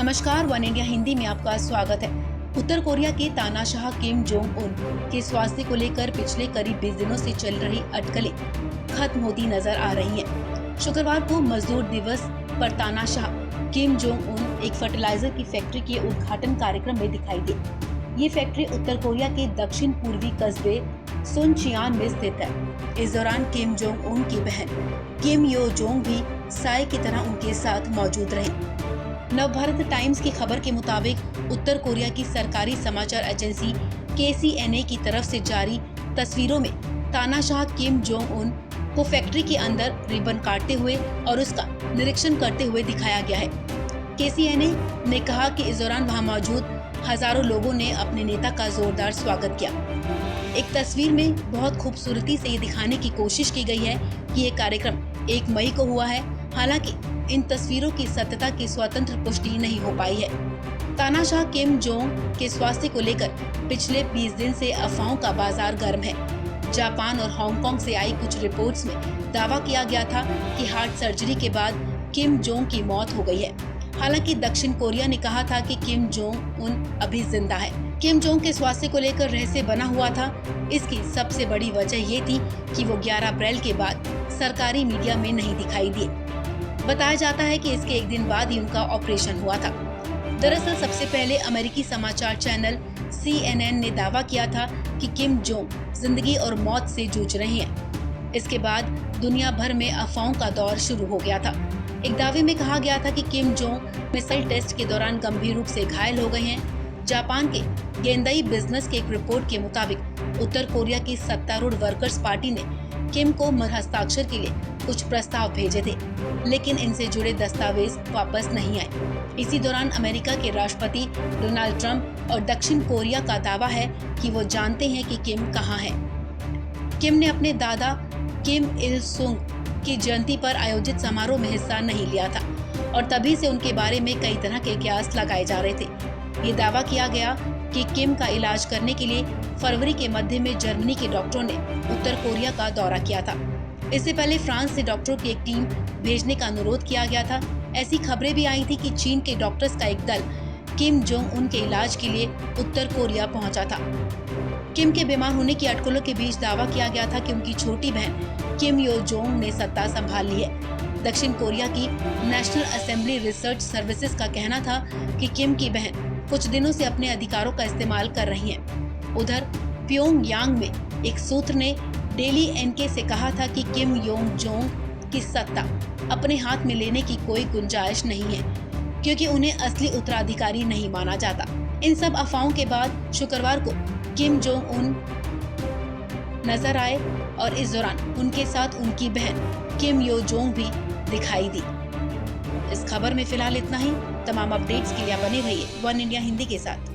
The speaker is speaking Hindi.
नमस्कार, वन इंडिया हिंदी में आपका स्वागत है। उत्तर कोरिया के तानाशाह किम जोंग उन के स्वास्थ्य को लेकर पिछले करीब 20 दिनों से चल रही अटकलें खत्म होती नजर आ रही हैं। शुक्रवार को मजदूर दिवस पर तानाशाह किम जोंग उन एक फर्टिलाइजर की फैक्ट्री के उद्घाटन कार्यक्रम में दिखाई दी। ये फैक्ट्री उत्तर कोरिया के दक्षिण पूर्वी कस्बे सुनचियान में स्थित है। इस दौरान किम जोंग उन की बहन किम यो जोंग भी साय की तरह उनके साथ मौजूद रही। नवभारत टाइम्स की खबर के मुताबिक उत्तर कोरिया की सरकारी समाचार एजेंसी KCNA की तरफ से जारी तस्वीरों में तानाशाह किम जोंग उन को फैक्ट्री के अंदर रिबन काटते हुए और उसका निरीक्षण करते हुए दिखाया गया है। KCNA ने कहा कि इस दौरान वहां मौजूद हजारों लोगों ने अपने नेता का जोरदार स्वागत किया। एक तस्वीर में बहुत खूबसूरती से ये दिखाने की कोशिश की गई है कि ये कार्यक्रम 1 मई को हुआ है। हालांकि इन तस्वीरों की सत्यता की स्वतंत्र पुष्टि नहीं हो पाई है। तानाशाह किम जोंग के स्वास्थ्य को लेकर पिछले 20 दिन से अफवाहों का बाजार गर्म है। जापान और हांगकांग से आई कुछ रिपोर्ट्स में दावा किया गया था कि हार्ट सर्जरी के बाद किम जोंग की मौत हो गई है। हालांकि दक्षिण कोरिया ने कहा था कि किम जोंग उन अभी जिंदा है। किम जोंग के स्वास्थ्य को लेकर रहस्य बना हुआ था। इसकी सबसे बड़ी वजह ये थी कि वो 11 अप्रैल के बाद सरकारी मीडिया में नहीं दिखाई दिए। बताया जाता है कि इसके एक दिन बाद ही उनका ऑपरेशन हुआ था। दरअसल सबसे पहले अमेरिकी समाचार चैनल CNN ने दावा किया था कि किम जोंग जिंदगी और मौत से जूझ रहे हैं। इसके बाद दुनिया भर में अफवाहों का दौर शुरू हो गया था। एक दावे में कहा गया था कि किम जोंग मिसाइल टेस्ट के दौरान गंभीर रूप से घायल हो गए हैं। जापान के गेंदाई बिजनेस के एक रिपोर्ट के मुताबिक उत्तर कोरिया की सत्तारूढ़ वर्कर्स पार्टी ने किम को हस्ताक्षर के लिए कुछ प्रस्ताव भेजे थे, लेकिन इनसे जुड़े दस्तावेज वापस नहीं आए। इसी दौरान अमेरिका के राष्ट्रपति डोनाल्ड ट्रंप और दक्षिण कोरिया का दावा है कि वो जानते हैं कि किम कहाँ है। किम ने अपने दादा किम इल सुंग की जयंती पर आयोजित समारोह में हिस्सा नहीं लिया था और तभी से उनके बारे में कई तरह के कयास लगाए जा रहे थे। ये दावा किया गया कि किम का इलाज करने के लिए फरवरी के मध्य में जर्मनी के डॉक्टरों ने उत्तर कोरिया का दौरा किया था। इससे पहले फ्रांस से डॉक्टरों की एक टीम भेजने का अनुरोध किया गया था। ऐसी खबरें भी आई थी कि चीन के डॉक्टर्स का एक दल किम जोंग उन के इलाज के लिए उत्तर कोरिया पहुंचा था। किम के बीमार होने की अटकलों के बीच दावा किया गया था कि उनकी छोटी बहन किम यो जोंग ने सत्ता संभाल ली है। दक्षिण कोरिया की नेशनल असेंबली रिसर्च सर्विसेज का कहना था कि किम की बहन कुछ दिनों से अपने अधिकारों का इस्तेमाल कर रही हैं। उधर प्योंगयांग में एक सूत्र ने डेली NK से कहा था कि किम योंग जोंग की सत्ता अपने हाथ में लेने की कोई गुंजाइश नहीं है, क्योंकि उन्हें असली उत्तराधिकारी नहीं माना जाता। इन सब अफवाहों के बाद शुक्रवार को किम जोंग उन नजर आए और इस दौरान उनके साथ उनकी बहन किम यो जोंग भी दिखाई दी। इस खबर में फिलहाल इतना ही। तमाम अपडेट्स के लिए बने रहिए वन इंडिया हिंदी के साथ।